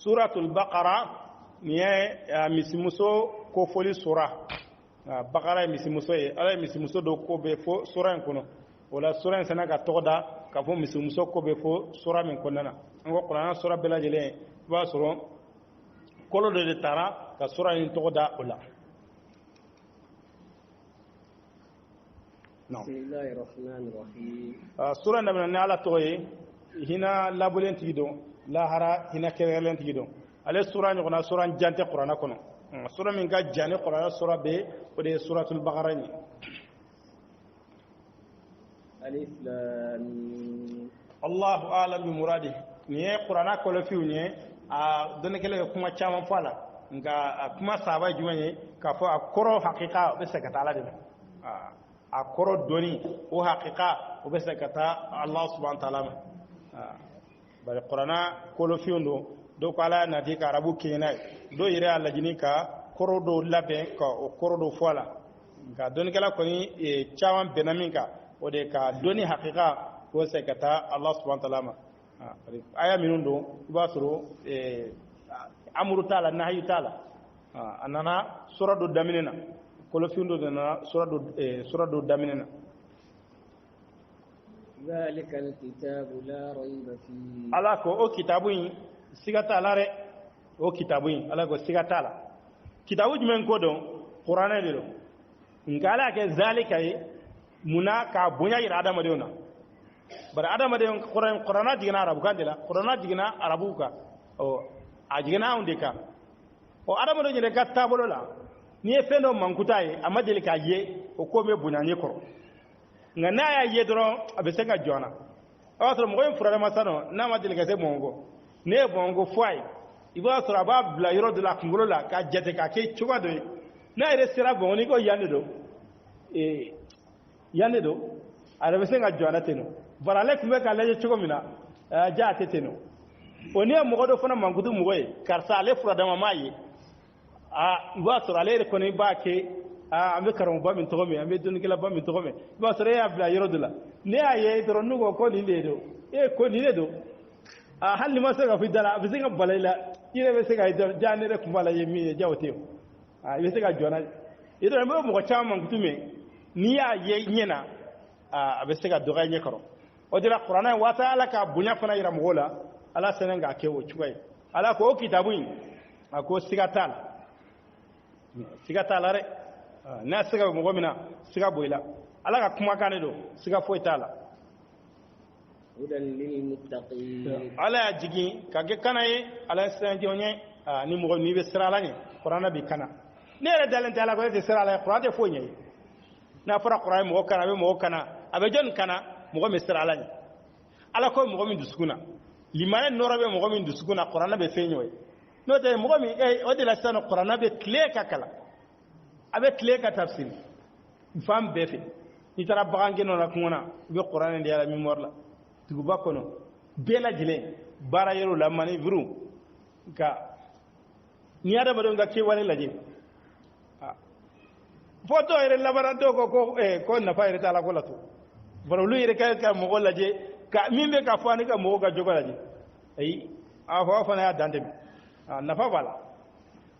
suratul baqara ni misimuso ko foli sura baqara misimuso ye ala misimuso do ko be fo sura en kono wala sura en sana ka toda ka fo misimuso ko be fo sura min konnana ngo qur'an sura bela jele ba suro kolo de tara ka sura en toda wala no bismillahir rahmanir rahim sura na ala toye hina labulen tido lahara hina kerelen tido ale sura ni kona sura jante qur'ana kono sura min ga jane qur'ana sura be o de suratul baqara ni alif lam mim Allahu a'lam bi muradi ni qur'ana ko le fiu ni a don kele kuma chama fala nga kuma saba jumaye ka fo akoro haqiqa be sakata ala de akoro doni o haqiqa o be sakata Allah subhanahu wa ta'ala bari qur'ana ko le fiu do ko ala na di ka arabu kina do yire alla jini ka koro do labe ka o koro do fola ga don kala ko ni e chawan benamin ka o de ka doni haqiqa ko se kata Allah subhanahu wa ta'ala aya minun do basuro amru ta'ala nahyu ta'ala anana sura do daminena ko lo fiundo na sura do daminena ذلك الكتاب لا ريب فيه ala ko o kitabun sigata lare o kitabun ala ko sigata la kitabu jumen ko don qur'ana de do ngala ke zalika muna ka bunya ira adama de ona bara adama de qur'ana digina arabu kan dela qur'ana digina arabu ka o ajigina unde ka o adama do nyere ka tabolo la ni e fendo mankuta ye amadeli ka ye o ko me bunya ni ko ngana ya ye dron abesenga jona awatro mo ko furara masano na madeli ka se mongo ne bongo foi iba sura ba bla yoro de la kungolo la ka jete ka ke chuga do na ire sira bon ni ko yande do ara bese nga jona teno bara le kumbe ka leje chugo mina ja teteno oni mo godo fona mangudu mo goy karsa le fura dama mayi iba sura le ko ni ba ke ambe karam ba min togome ambe dun kila ba min togome iba sura ya bla yoro de la ne aye dro nugo ko ni le do ko ni le do hal ni masaka fi dala bi singa balayla ire be sega jani rek mala yemi jawte be sega jona ire mo ko chama ngutume ni ya ye nyena be sega doga nye karo o dira qur'ana wa ta'ala ka bunya fana ira mola ala senanga ke wo chugai ala ko kitabun ko sigatala re na siga mo gomina siga boila ala ka kuma kane do siga foitala hudan lil muttaqin ala jigi kage kanaye ala sanji onye ni mo ni be sirala ni qur'ana bi kana ne re dalante ala ko te sirala qur'ana te fonye na fara qur'ana mo kana be mo kana abe jon kana mo me sirala ni ala ko mo min dusukuna limane norabe mo min dusukuna qur'ana be fenyo no te mo mi o de la sano qur'ana be clé kakala abe clé ka tafsir fam be fe ni tara bagange no na kuna be qur'ana ndi ala mi morla tuguba kono bela jile bara yero la mani vru ka ni ada bado nga ke wale laje foto ere labara do ko na fa ere tala ko latu baro lu ere ka mo laje ka mimbe ka fani ka mo ga jogo laje ai afa fa na dande mi na fa bala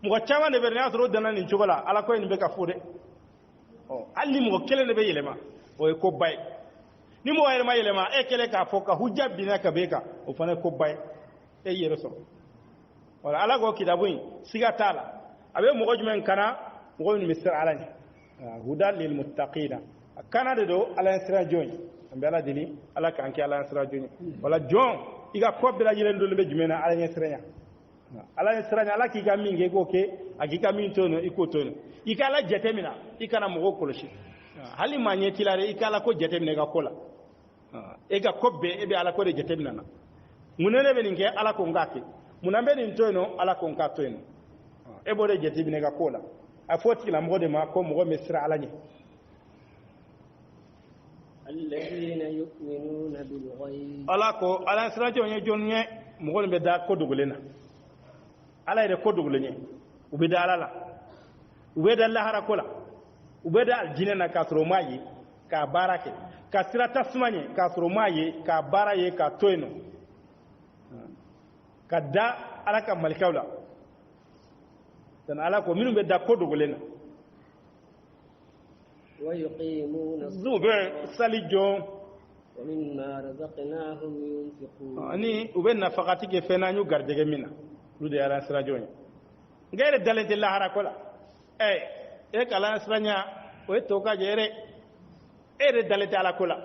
mo chama ne berna tro dana ni jogola ala ko ni be ka fude o alli mo kele ne be yelema o ko bay ni mo wayre mayele ma e kele ka foka hujja bina ka beka o fana ko bay e yero so wala ala go kitabun siga tala abe mo gojumen kana mo goni misir alani hudan lil muttaqina kana de do ala sira joni ambe ala dili ala kan ki ala sira joni wala jon iga ko bela yilen do le jumena ala sira ala sira ala ki ga minge ko ke akika min tono iko tono ikala jetemina ikana mo koloshi hali manye tilare ikala ko jetemina ga kola ega kobbe ebe ala ko de jetemina na munene be ninge ala ko ngake munambe ni ntono ala ko ngato eno ebo de jetemina ga kola afoti la mo de ma ko mo mesra ala ni alladhina yu'minuna bil ghaib ala ko ala sra jonye jonye mo be da ko dugulena ala ide ko dugulenye ubida ala ubeda Allah harakola ubeda aljine na kasro mayi ka barake ka sira tasmanye kasro mayi ka baraye ka toino kada ala ka malikawla tan ala ko minum be da ko dogolena wa yuqimuna zube salijo ومما رزقناهم ينفقون ani ube nafaqati ke fena nyu garjege mina lu de ala sirajo ni ngere dalente la harakola e kala siranya o to ka jere e dalente ala kola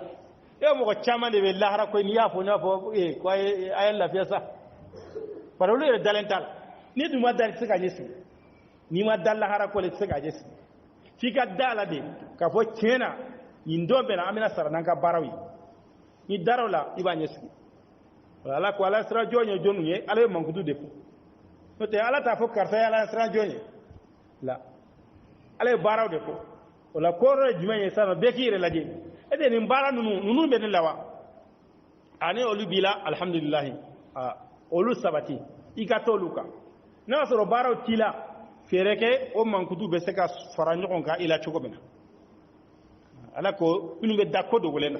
e mo ko chama de be la harako ni yafo nyafo ko ay la fiasa parolu e dalente ala ni duma dal sika jesu ni ma dal la harako le sika jesu fika dala de ka fo kena indombe na amina sarana ka barawi ni darola iba nyesi wala ko ala sra jonye jonye ala mankutu defu no te ala ta fo karta ala sra jonye la ala baraw defu wala ko ro jumenye sama bekire laje ede ni bara nunu be ni lawa ani olu bila alhamdulillah olu sabati ikatoluka na so baraw tila fereke o mankutu be se ka fara nyokon ka ila chogobena ala ko inu be dakko do golena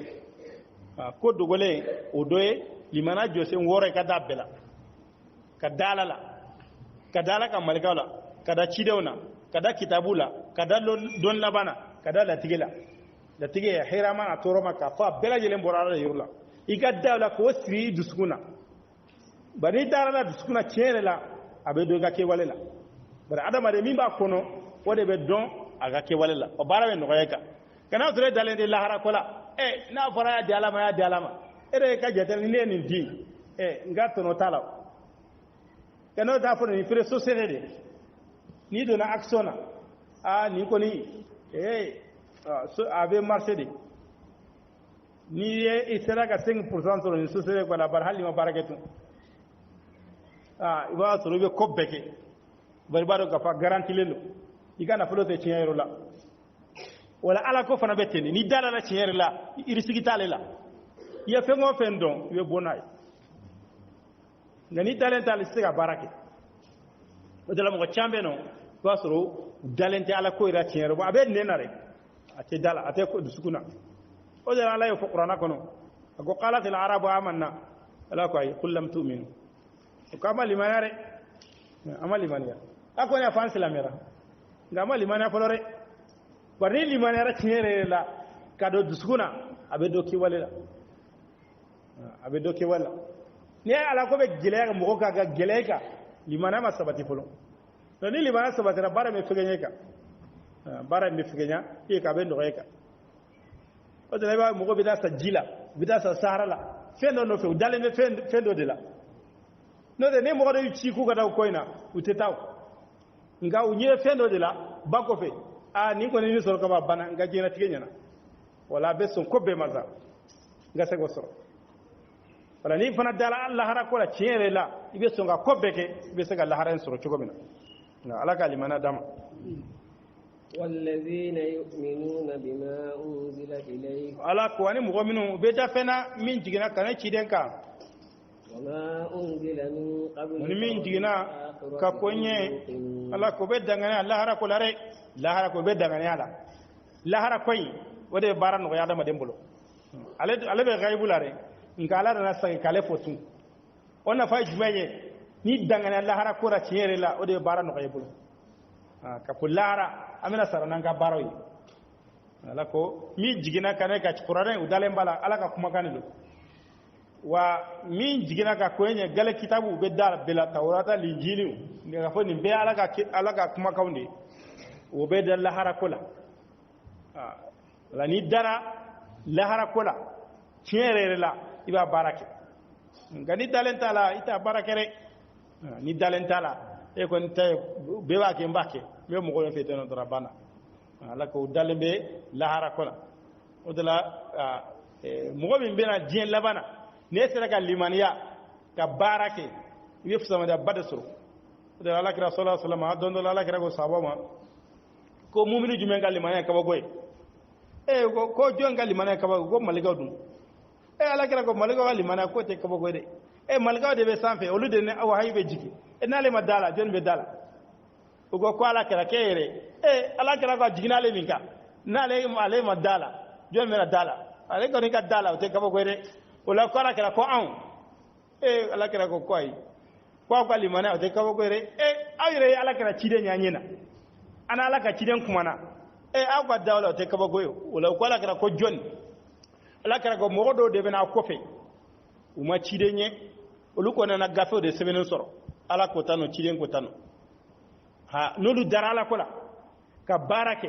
ko dogole o doye limana jose wore ka dabbela ka dalala ka malikawla kada cidewna kada kitabula kada don labana kada latigela latige ya hirama na toroma ka fa bela jelen borala yurla iga dawla ko siri duskuna bani dalala duskuna cenela abe do ga ke walela bara adama de mimba kono wode be don aga ke walela o barabe no yeka kana dole dalende lahara kola na fara ya dialama ere ka jetel ni ni di ngato no tala kana da fo ni fere société de ni do na actiona ni ko ni so ave marché de ni ye isera ka 5% sur ni société ko la bar halima baraketu iba so be ko beke bari baro ka fa garantie lelo igana flotte ci yero la wala ala ko fana beteni ni dala la ci yero la irisigi tale la ya fengo fendon ye bonay ngani talent ala siga barake odala mo chambe no wasro dalente ala ko ira ci yero ba be nenare ate dala ate ko sukuna odala ala yo qur'ana kono ko qalat al arabu amanna ala ko ay qul lam tu'minu kama limanare amali mania ako ne fansi la mera ngama limana folore bari limana ra tiere la kado duskuna abe doki wala ne ala ko be gele mo ko ga gele ka limana ma sabati folo to ni limana sabati ra bara me fegenya ka bara me fegenya e ka be ndo ka o de ba mo ko bida sajila bida sa sarala fendo no fe dale me fendo de la no de ne mo ko de ci ku ga daw koina utetaw nga unye fendo de la bako fe ni ko ni soro ka bana nga jina tigenya na wala be son ko be maza nga se go soro wala ni fana dala Allah hara ko la tiere la ibe son ga ko be ke ibe se ga Allah hara soro chugo mina na ala ka limana dama والذين يؤمنون بما أنزل إليك ala ko ani mu'minu be da fena min jigina kana ciden ka وما أنزل من قبل min jigina ka konye ala ko be dangane Allah hara ko lare la hara ko be dangane ala la hara koy wode baran no ya dama dembolo ale be gaibu lare ngala na sai kale fotu ona fa jumeye ni dangane Allah hara ko ra tiere la wode baran no gaibu ka kullara amina sarana ga baroyi ala ko mi jigina kane ka qur'an udale mbala ala ka kuma kanilo wa min jigina ka kwenye gale kitabu be dar bela tawrata linjili nga fo ni be ala ka kuma kaunde o be dal lahara kola la ni dara lahara kola tiere la iba barake ngani talenta la ita barakere ni talenta la e ko tay be wa ke mbake be mo ko fete no dara bana ala ko dalembe lahara kola o dala mo be bena dien labana ne sera ka limaniya ka barake yef sama da badasuru da Allah kira sallallahu alaihi wasallam don do Allah kira go sabama ko mu'minu jumen ga limaniya ka bagoy ko jon ga limaniya ka bago maliga dum Allah kira go maliga ga limaniya ko te ka bagoy de maliga de be sanfe olu de ne awa haybe jiki na le madala jon be dala ko Allah kira kere Allah kira go jigina le minka na le ale madala jon me dala ale ko ni ka dala te ka bagoy de wala ko ala kira ko an ala kira ko koy ko ko limana o te kaba ko re ayre ala kala cide nyanyena ana ala ka ciden kumana agwa dawla o te kaba ko wala ko ala kala ko jon ala kala ko modo de bena ko fe uma cide nye olu ko na gafo de sebenen soro ala ko tano ciden ko tano ha nolu darala ko la ka barake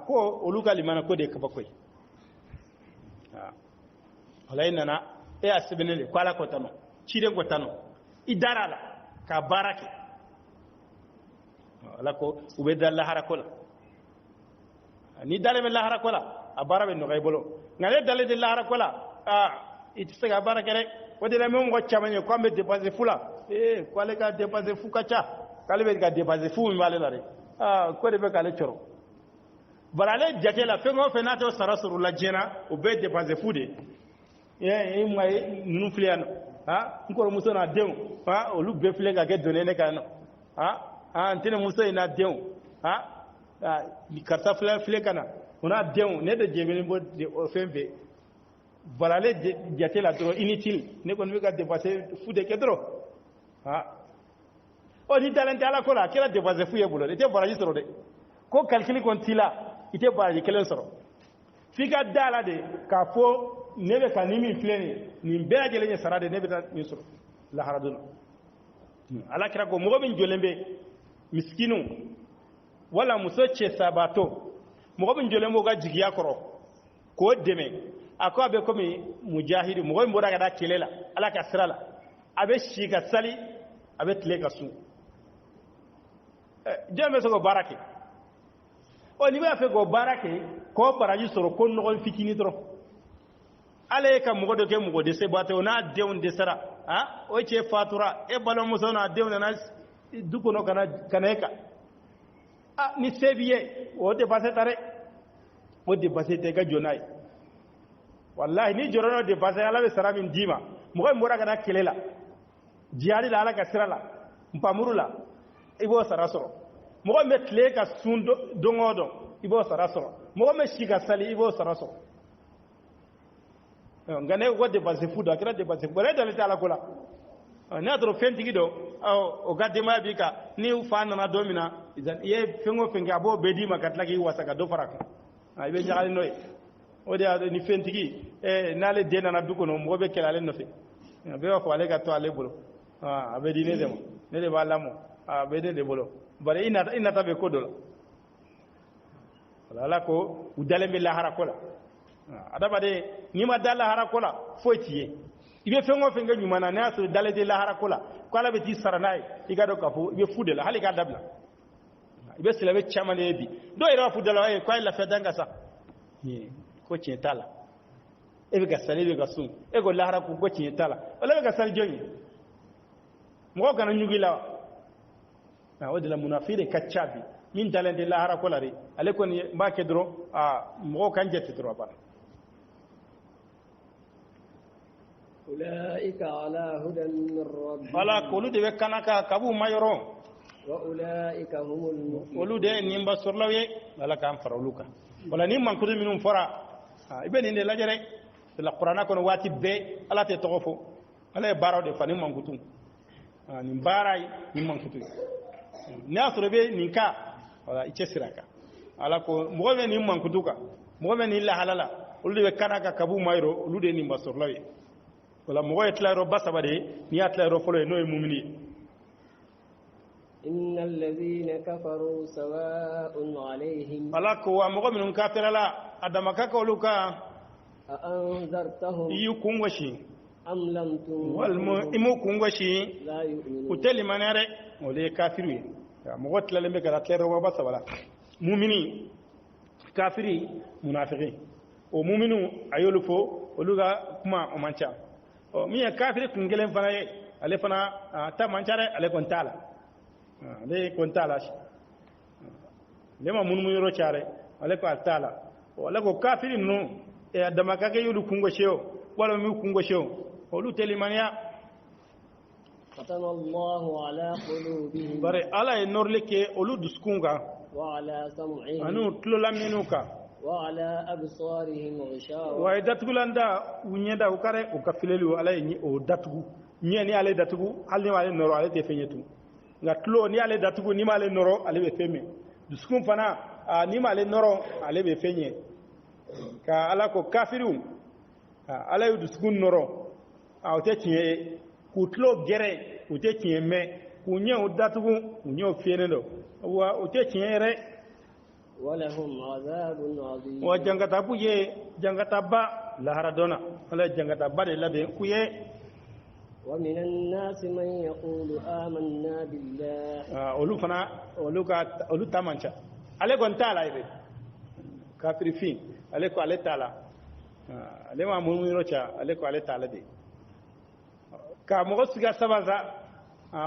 ko olu ka limana ko de kaba ko wala inana a sebenen ko ala ko tano ciden ko tano idarala ka barake ala ko ube dalla harakola ni dale be la harakola a bara be no gay bolo ngale dale de la harakola itse ga barake rek wodi la mo chamane ko ambe dépasser fula ko ale ka dépasser fu kacha kale be ga dépasser fu mi wale la rek ko de be kale choro barale jake la fe ngo fe na to sarasuru la jena ube dépasser fu de may nu fliano ngoro muso na dew olu be fle ga ke donné ne kan antene muso ina dew ni karta fle kana ona dew ne de jebeni bo de ofembe balale jate la dro inutile ne kon mi ga dépasser fu de kedro o ni talent ala ko la kela dépasser fu ye bulo de te baraji soro de ko calcul kon tila ite baraji kelen soro fika dala de ka fo nebe ka nimi fleni ni bela jele ni sarade nebe ta ni soro la haraduna ala kira ko mo bin jolembe miskinu wala muso ce sabato mo bin jolembo ga jigiya koro ko deme ako abe komi mujahidi mo bin boda ga da kelela ala ka sirala abe shiga sali abe tile ka su jeme so go barake o ni ba fe go barake ko baraji soro ko no fitini dro ale ka mugo do ke mugo de se bato na deun de sara o ce fatura e balon muso na deun na duko no kana ka ni sebiye o de basse tare o de basse te ga jonai wallahi ni jorono de basse ala be sara min dima mugo mbora kana kelela jiali la ala ka sirala mpamurula ibo sara soro mugo metle ka sundo dongodo ibo sara soro mugo me shiga sali ibo sara soro ngane wode base fuda kira de base bore dale tala kula na tro fenti gido o gadde ma bika ni fa na domina izan ye fengo fengi abo bedi makatla ki wasaka do faraka ibe jaali noy o de ni fenti gi na le de na duko no mo be kelale no fe be wa fale ga to ale bolo abe di ne demo ne le balamo abe de bolo bare ina tabe kodolo wala ko udale be la harakola adaba de ni ma dala harakola foitiye ibe fengo fenga nyumana na so dale de la harakola ko ala be ti saranai igado kafu ibe fudela hali ka dabla ibe silabe chamane bi do ira fudela ko la fedanga sa ko chetala ebe ga salibe ga sun e go la haraku ko chetala wala be ga sal jonyi mo kana nyugila wadi la munafire kachabi min dale de la harakola ri ale ko ni ba kedro mo kan jette tro ba أولئك على هدى من ربهم فلا كولو دي كانكا كابو مايرون وأولئك هم المفلحون ولو دي نيمبا سورلاوي ولا كان فرولوكا ولا نيم من كودو منهم فرا ابن دي لاجري في القران كون واتي بي الا تي توفو الا بارو دي فاني من كوتو نيم باراي نيم من كوتو ناسو بي نينكا ولا يتسراكا ala ko mo be ni man kutuka mo be ni la halala ulu be kanaka kabu mayro ulu de ni masorlawi wala mo way tlaro basabade ni atlaro folo no mumini innal ladhina kafaru sawa'un 'alayhim ala ko wa mo minun kafirala adama ka ko luka anzartahum yukungoshi am lam tun wal imu kungoshi la yu'minun uteli manere ole kafiru mo gotlale me kala tlaro basabala mumini kafiri munafiqin o muminu ayolu fo oluga kuma o mancha o mi kafiri kungelen fana ye ale fana ta manchare ale kontala ale kontala le ma munmu yoro chare ale ko altala wala ko kafiri no e adama kake yolu kungo sheo wala mi kungo sheo olu telimania fatana Allahu ala qulubihim bare ala e norleke olu duskunga وعلى سمعهم anu tlola minuka وعلى أبصارهم غشاوة wa datgulanda unyeda ukare ukafilelu ala yi o datgu nye ni ale datugu hal ni ale noro ale te fenyetu nga tulo ni ale datugu ni ale noro ale be feme dusukun fana ni ale noro ale be fenye ka ala ko kafiru ala yu dusukun noro o te tiye ku tulo gere o te tiye me ku nye o datugu ku nye o fenendo wa o te tiye re ولهم عذاب عظيم وجنگتا بوye jangata ba lahara dona ala jangata ba de labe kuye ومن الناس من يقول آمنا بالله olu fana olu tamancha ale gon tala ibe kafiri fin ale ko ale tala ale ma mumiro cha ale ko ale tala de ka mo siga sabaza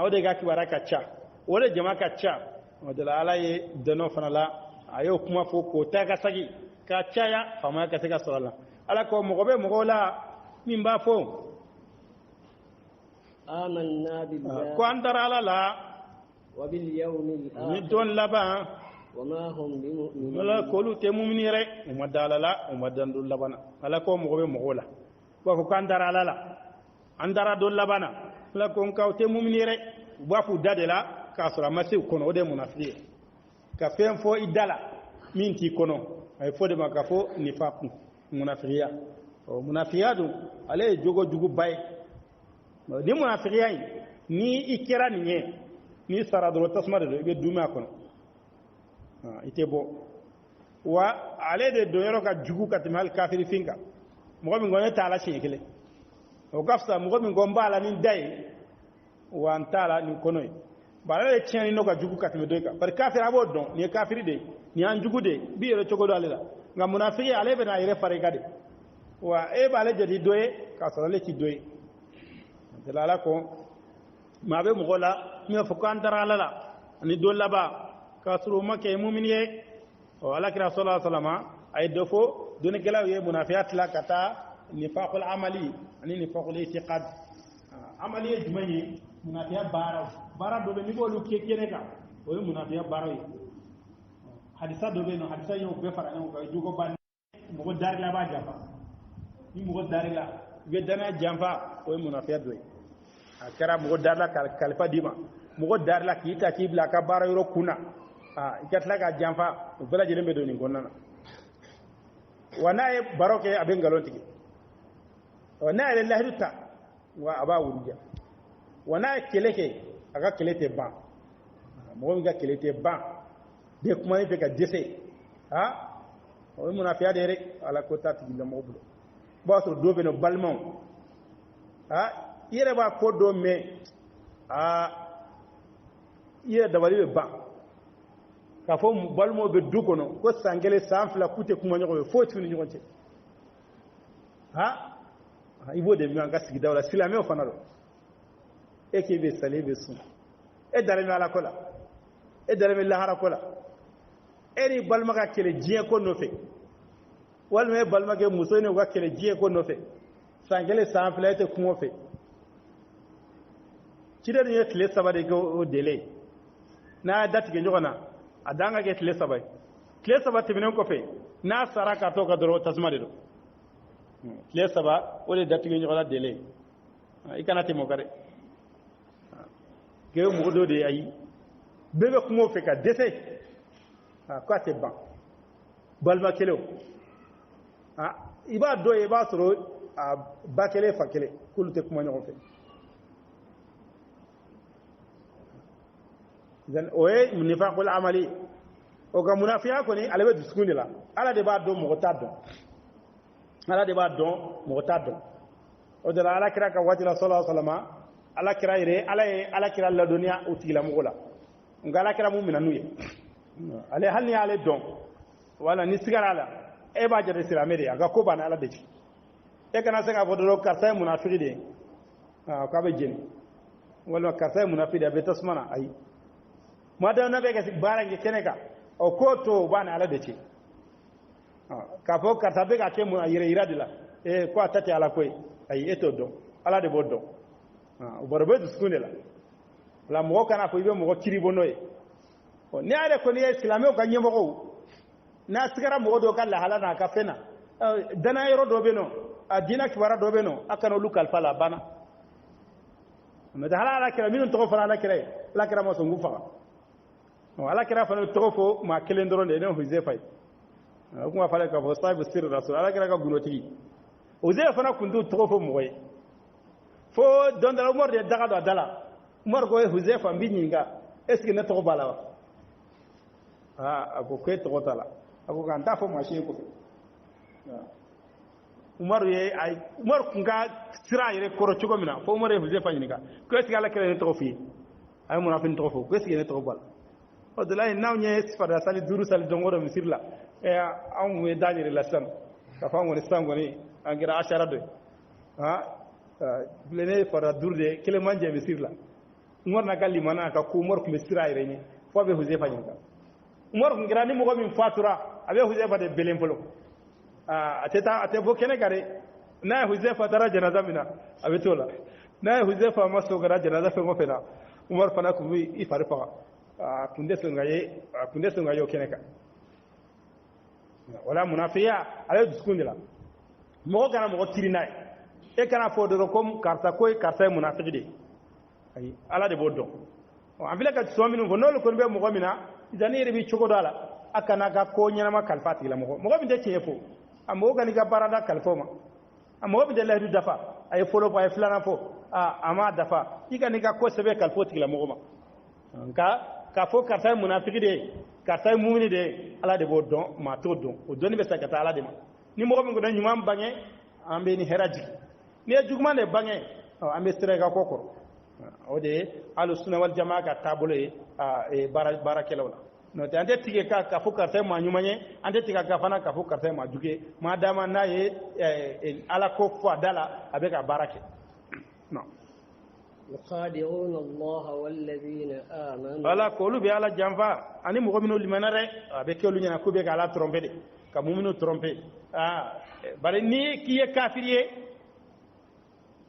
o de ga kibara ka cha o de jama ka cha o de la ala ye dono fana la ayo kuma fo ko ta ga sagi ka chaya fama ka sega sala ala ko mo be mo la min ba fo آمنا بالله ko andara ala la وباليوم ni الآخر don laba وما هم بمؤمنين wala ko lu te mumini re o madala la o madandu labana ala ko mo be mo la ko ko andara ala la andara do labana la ko ka te mumini re ba fu dade la ka sura masi kono o de munafiqi ka fen fo idala min ti kono ay fo de maka fo nifaq munafiqiya o munafiqadu ale jogo jugu bay ni munafiqiya ni ikira ni saradro tasmade do be duma kono ite bo wa ale de do yoro ka jugu katimal kafiri finka mo mi ngone taala shekele o gafsa mo mi ngomba la ni dai wa antala ni kono bara le tiani no ka jugu katime do ka par kafir abo don ni kafiri de ni an jugu de bi yoro chogodo ale la nga munafiki ale be na ire fare gade wa e bale jadi doye ka sala le ci doye de la ko ma be mo gola mi fo kan dara la ni do laba ka suru make mu'miniye o ala kira sallallahu alaihi wasallam ay defo doni gelaw ye munafiqat la kata nifaqul amali ani nifaqul i'tiqad amali jumani munafiqat bara do be ni bolu kekere ka o munafiqat bara yi hadisa do be no hadisa yo be fara no ko jugo ban mo ko dar la ba jafa ni mo ko dar la be dana jamfa o munafiqat do akara mo ko dar la kalfa dima mo ko dar la kita kibla ka bara yoro kuna ikatla ka jamfa bela jere be do ni gonna wana e baroke aben galontiki wana e lillahi ta wa aba wurja wana e keleke aga kelete ba mo ga kelete ba de kuma ni be ka dese o munafiya de rek ala ko tati la mo bulo ba so do be no balmon yere ba ko do me yere da wali be ba ka fo balmo be dukono ko sangele sanfla kute kuma nyogo fo tuni nyogonte ibo de mi anga sigi dawla silame o fanalo e ke be salibe sun e dare mi ala kola e dare mi lahara kola e ni balma ka kele jiye ko no fe wal me balma ke muso ne ga kele jiye ko no fe sangele sanfla te kuma fe kide ne tele sabade go dele na dati ke nyogona adanga ke tile saba tibinen ko fe na saraka to ka doro tasmade do tile saba o le datige nyola dele ikana timo kare ke mo do de ayi bebe ko mo fe ka dese ko te ban balba kelo iba do e ba soro bakele fakele kulute ko mo nyoko fe dan oye nifaqul amali o ga munafiya ko ni alabe duskundi la ala de ba do mo taddo ala de ba do mo taddo o de la ala kira ka wajila sallallahu alaihi wasallam ala kira ire ala kira la dunya utila mo gola ngala kira mu minanu ye ale halni ale don wala ni sigara la e ba jade silame de aga ko bana ala de ci e kana se ga bodoro karta munafiki de ka be jeni wala karta munafiki de be tasmana ay mada na be ga barange keneka o ko to bana ala de ci ka fo karta be ga ke mu ayire iradila e ko atati ala koy ay eto do ala de boddo o borbe du skunela la mo kana ko ibe mo kiri bonoye o ne ale ko ni islamé o ganye mo na sigara mo do kala halana ka fena dana yoro do beno adina kibara do beno akano lukal fala bana mais hala ala kira minun to fara ala kira ma songu fa ala kira fa to fo ma kelen doron de no Huzaifa kuma fala ka fo sahibu sirr rasul ala kira ka gunoti Huzaifa na kundu to fo moy fo don da Umar de daga do dala Umar ko Huzaifa mbinyinga est-ce que ne to bala ako ko to tala ako kan ta fo machine ko Umar kunga sira yere koro cogo mina fo Umar Huzaifa nyinga ko est-ce que ala kira ne to fi ay munafin to fo ko est-ce que ne to bal o de lay naw nye sifada sali duru sali dongoro misirla e an we dani relation ka fa ngoni sangoni angira ashara do blene fara durde kele manje misirla Umar na galli mana ka ko Umar ko sira yere ni fo be Huzaifa nyinga Umar ngira ni mo ko min fatura abe Huzaifa de belen polo ate fo kene gare na Huzaifa tara janaza mina abetola na Huzaifa maso gara janaza fe ngofena Umar fana ku i farfa kunde songaye kene ka wala munafiya ale duskundila mo gana mo tirinay e kana fo do kom karta koy karta munafiki de ay ala de boddo o ambila ka so minu nolo ko be mo mina idani rebi chogo dala akana ga ko nyana ma kalfati la mo min de chefo amo gani ga barada kalfoma amo bi de lahdu dafa ay folo pa ay flana fo ama dafa igani ga ko sebe kalfoti la mo ka fo karta munafiki de karta mu'mini de ala de bo don ma to don o doni be sakata ala de ma ni mo ko ngona nyuma bange ambe ni heraji ni jugman de bange ambe sere ga kokoro o de alu sunna wal jamaa ka tabule e barakelawla no te ante tige ka fo karta ma nyumanye ante tiga ka fana ka fo karta ma juge ma dama na ye ala ko fo dala abe ka barake no يخادعون الله والذين آمنوا wala ko lu be ala janfa ani mo minu limanare be kelu nyana ko be ala tromper de ka muminu tromper bare ni kiye kafiriye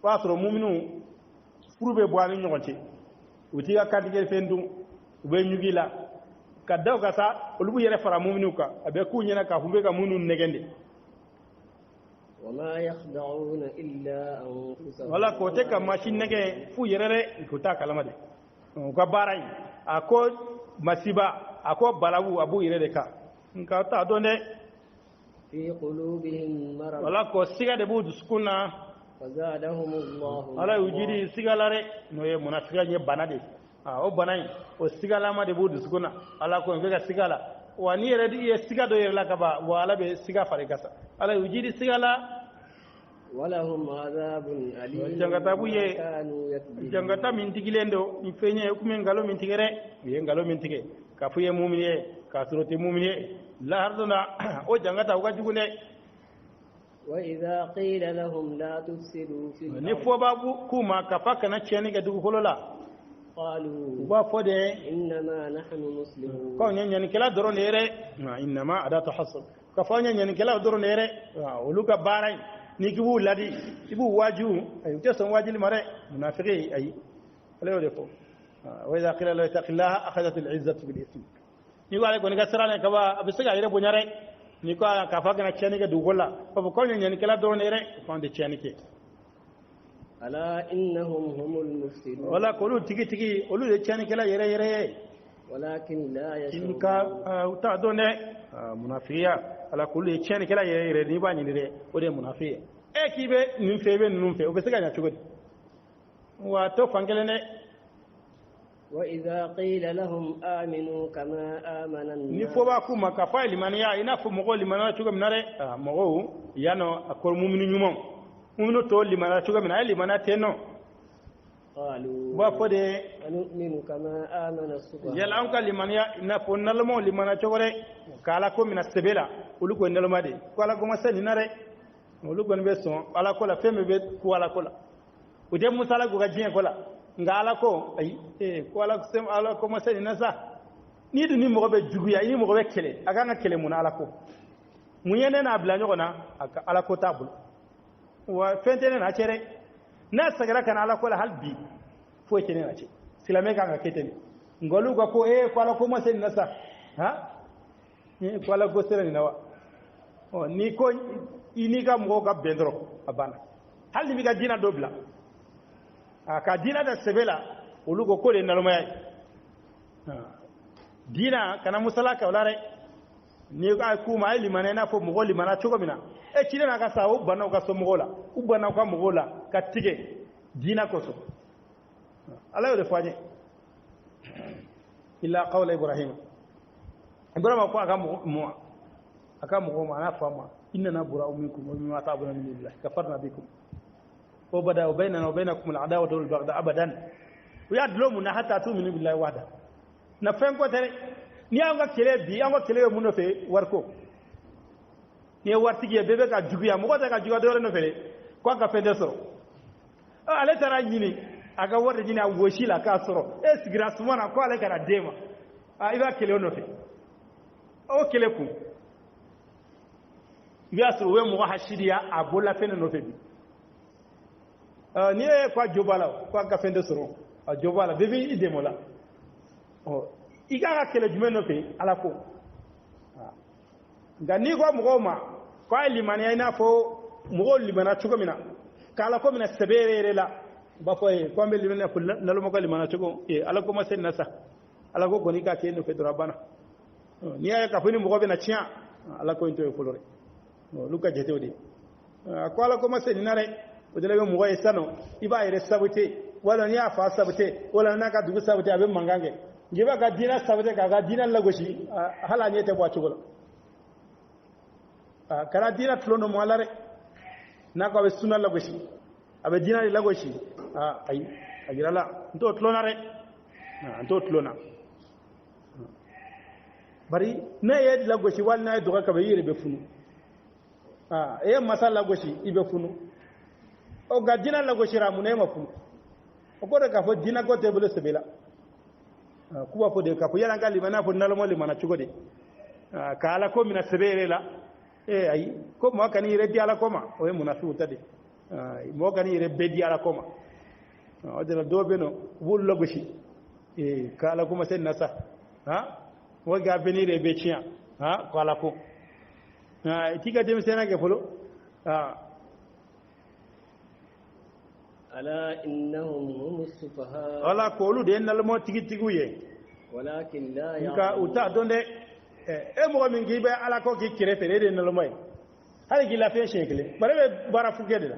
wasro muminu furube bo ani nyonti uti ga kadige fendu be nyugila ka daw ka sa olubu yere fara muminu ka abe ku nyana ka humbe ka munu negende وما يخدعون إلا أنفسهم wala ko te ka machine nege fu yerere ko ta kalama de ko barai ako masiba ako balawu abu yerere ka nka ta donde في قلوبهم مرض wala ko siga de bu duskuna فزادهم الله ala ujiri siga lare no ye munafika nye banade o banai o siga lama de bu duskuna ala ko ngega siga la wani yere di ye siga do yere la kaba wala be siga fare kasa ala ujiri siga la ولهم عذاب أليم jangata buye كانوا يكذبون jangata min tigilendo mi fenye kuma ngalo min tigere ye ngalo min tige ka fuye mu'miniye ka surati mu'miniye la harduna o jangata uga jugune وإذا قيل لهم لا تفسدوا في ni الأرض fo babu kuma ka faka na cheni ga dugu holola قالوا ba fo de إنما نحن مسلمون ko nyen kala doro nere inna ma adatu hasr ka fo nyen kala doro nere uluka barai ni kibu ladi ibu waju ay teson wajili mare munafiqi ay wala defo wa idha qila la taqillaha akhadhat al-izzatu bil ism ni wala ko ni ga sarane ka ba abisiga yire bunyare ni ko ka faga na cheni ga dugola ko nyen kala doro nere ko de cheni ke ألا إنهم هم المفسدون wala ko lu tigi olu de cheni kala yere ولكن لا يشعرون inka uta donde munafiya ala kulli cheni kala yere ni ba ni de o de munafiya e kibe nin febe nun fe o be sega nya chugodi wa to fangele ne وإذا قيل لهم آمنوا كما آمن ni الناس fo ba kuma ka fa limaniya ina fo mo limana chugam nare mo yano akor muminu nyumon muminu to limana chugam na limana teno قالوا ba fo de ونؤمن كما آمن السفهاء yala an ka limaniya ina fo nalmo limana chogore kala ko mina sebela ulu ko nalma de ko ala ko masani nare ulu ko be son ala ko la feme be ko ala ko la o de musala go gajien ko la nga ala ko ay ko ala ko sem ala ko masani nasa ni du ni mo be juguya ni mo be kele aga nga kele mun ala ko munyene na bla nyogona ala ko tabul wa fentene na chere na sagara kana ala ko la halbi fo kene na ce silame ka nga keteni ngolu ko ko ala ko masani nasa ha ko ala ko sere ni nawa ni ko ini ka mo ka bendro abana hal ni ga dina dobla ka dina da sebela olu ko ko de nalmaya dina kana musala ka wala re ni ka kuma ai limana na fo mo limana chogo mina e kile na ka sawo bana ka so mo la u bana ka mo la ka tige dina ko so ala yo de faje illa qawla ibrahim ko aka mo ma na fama inna bura'u minkum wa mimma ta'buduna min dunillahi kafarna bikum wa bada bainana wa bainakum al'adawatu wal baghdha abadan wa yadlumuna hatta tu'minu billahi wahda na fen ko tere ni anga kele bi anga kele mu no fe warko ni wartigi e bebe ka juguya mo ko ta ka juga do no fe ko ka fe de so ale tara nyini aga warde nyini a woshila ka soro e sigira sumana ko ale kara dema iba kele no fe o kele ku biasro we mo hashidiya abola fene no fe bi ni e kwa jobala kwa ka fe de soro a jobala bebe ide mola o igara kele jumeno fe ala ko ngani ko mo ma ko limani ina fo mo limana chugo mina kala ko mina sebere la ba fo e ko be limana ko nalo mo ko limana chugo e ala ko ma sen nasa ala ko goni ka ke no fe drabana ni ay ka fini mo ko be na chia ala ko into e folore luka jete odi ko ala ko ma sen nare o de le mo ko e sano iba ire sabute wala ni afa sabute wala na ka dugu sabute abe mangange ngiba ka dina sabute ka dina lagoshi hala ni te bo chugo kana dina tlono mo alare na ko be sunna lagoshi abe dina lagoshi ay agirala ndo tlona re ndo tlona bari na ye lagoshi wal na do ka be yire be funu e masala lagoshi ibe funu o ga dina lagoshi ramu ne ma funu o ko ka fo dina ko te bele sebela kuwa fo de ka fo yana gali mana fo nalmo le mana chugode ka ala ko mina sebere la e ay ko mo kan yire di ala koma o e munafiqu tade mo kan yire be di ala koma o de do be no wul lagoshi e ka ala kuma sen nasa wo ga benire be chia ko ala ko tiga dem sena ke folo ألا إنهم هم السفهاء ولا قولوا دين نلمو تيجي تيجويه ولكن لا يعلمون كا وتا دونde mo min gibe ala ko ki kirefere de nalmay hali gi la fe shekle bare bara fugede la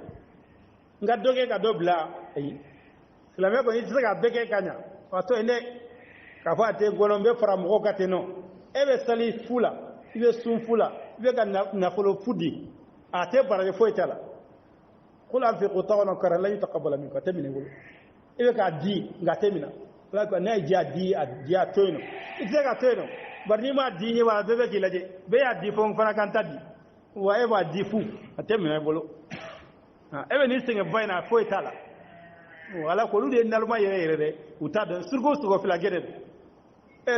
nga doge ka dobla ay silame ko ni tsaga beke kanya wato ene ka fa te golombe fara mo ka te no ebe sali fula ibe sun fula ibe ka na folo fudi ate bara fo itala kula fi qutawna kara la yataqabbal minka tamina gol ibe ka di nga temina la ko na ji adi adi atoino itega toino barni ma di ni wa bebe gilaje be ya di fon fana kan tadi wa e ba di fu atemina bolo ebe ni singa baina fo itala wala ko lude nalma yere de utada surgo sugo flagere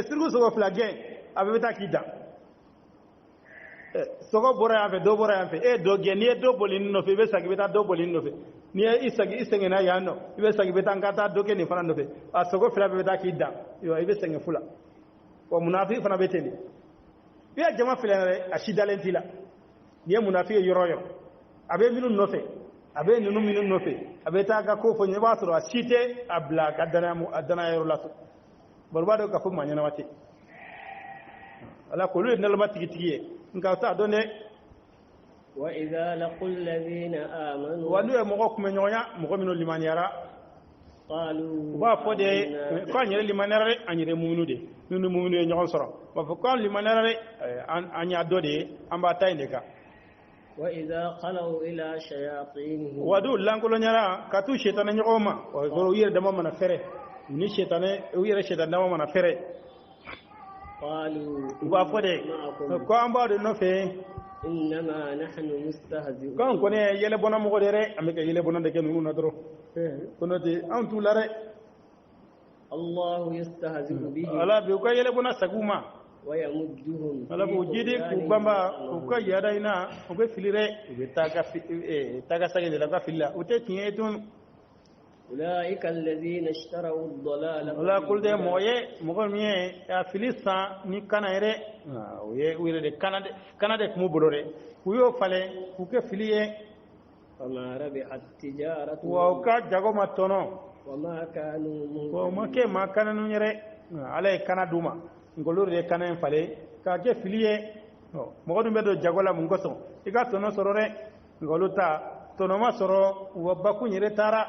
surgo sugo flagere abe ta kida sogo bora ave do bora ave do genie do bolin no fe be sagi beta do bolin no fe ni isagi isenge na yano ibe sagi beta ngata do ke ni fana no fe a sogo fila be beta kida yo ibe senge fula wa munafiq fana beteni ya jama fila re ashidalentila ni munafiq yoroyo abe minun no fe abe nunu minun no fe abe ta ga ko fo nyeba soro ashite abla kadana mu adana yoro laso barbado ka fu manyana wate ala ko lu nalma tigi tigi nka ta donne wa idha laqul ladina amanu wa nu mo ko me nyonya mo ko mino limaniara qalu wa fode ko nyere limaniara anyere muminu de nunu muminu e nyon soro wa fo ko limaniara anya dode amba tayne ka wa idha qalu ila shayatinihim wa du langulo nyara ka tu shaytan nyoma wa goro yire dama mana fere ni shaytan yire shaytan dama mana fere قالوا وافده كون بعد نوفي انما نحن مستهزئون كون كون يله بونا مو دره امي يله بونا دك نو ندرو كونتي انتو لاره الله يستهزئ به ala bi ko yele buna saguma ويمدهم ala bo jidi ku bamba ko yada ina ko filire be taga sage la ka filla o te tiye tun أولئك الذين اشتروا الضلالة ولا كل ده مويه مغميه يا فيليسا ني كانايره ويه ويره de canada ko bolore kuyo fale ku ke filiye فما ربحت تجارته wa ka jago matono وما كانوا ko make ma kana nu nyere ala kana duma ngolur de kana fale ka ke filiye mo dum be do jagola mun goso iga tono sorore ngoluta tono ma soro wabaku nyere tara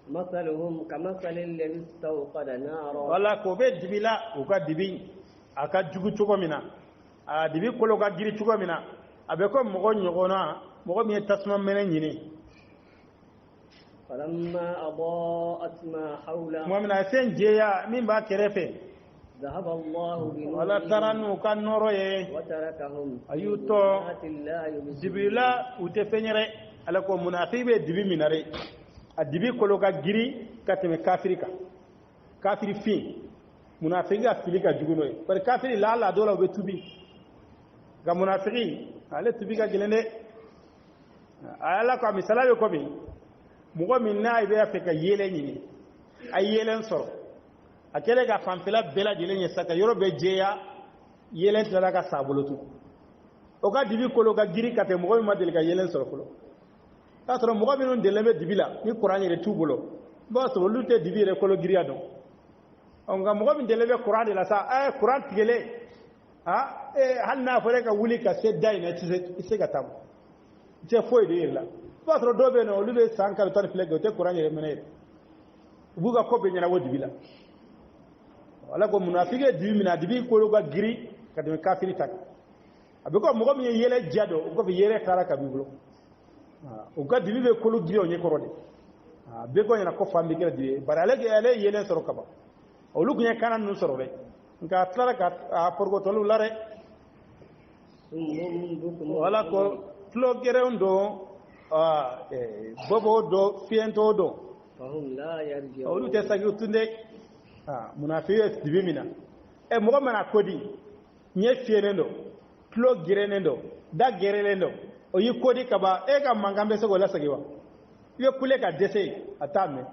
مثلهم كمثل الذي استوقد نارا wala ko be dibila o ka dibi aka jugu cogo mina a dibi kolo ka giri cogo mina abe ko mogo nyogona mogo mi tasma mena nyini فلما أضاءت ما حوله mu'mina sen jeya min ba kerefe ذهب الله wala بنورهم taranu kan noro ye وتركهم ayuto ظلمات لا يبصرون dibila ute fenyere ala ko munafibe dibi minare a dibi kolo ka giri ka teme kafirika kafiri fin munafiki a fili ka juguno ye bari kafiri la dola be tubi ga munafiki ale tubi ka gelende ala ko misala be ko bi mugo min na ibe ya fe ka yele nyini ay yelen soro akele ga fanfila bela jelen ye saka yoro be jeya yelen tala ka sabulutu o ka dibi kolo ka giri ka te mugo mi madel ka yelen soro kolo ta soro mugo mi non delebe dibila ni qur'an yere tubulo ba so lute dibi re kolo giri adon onga mugo mi delebe qur'an de la sa qur'an tigele ha hal na fere ka wuli ka se dai na tise ka tam je foy de yella ba so do be no lube sankal tan flege te qur'an yere menere buga ko be nyana wodi bila wala ko munafike dibi mina dibi ko ga giri ka de kafiri tak abe ko mugo mi yele jado ko be yele kala ka bibulo o ga dibi be ko lu giri o nye korode be ko nyana ko fambi kala dibi barale ge ale yele soro kaba o lu gunya kanan nu soro re nka tlara ka porgo tolu lare wala ko tlo gere ndo bobo do fiento do فهم لا يرجعون olu te sagi utunde munafiye dibi mina mogo mana kodi nye fienendo tlo girenendo da gerelendo o yi kodi kaba ga mangambe so gola sagiwa ye kule ka dese atame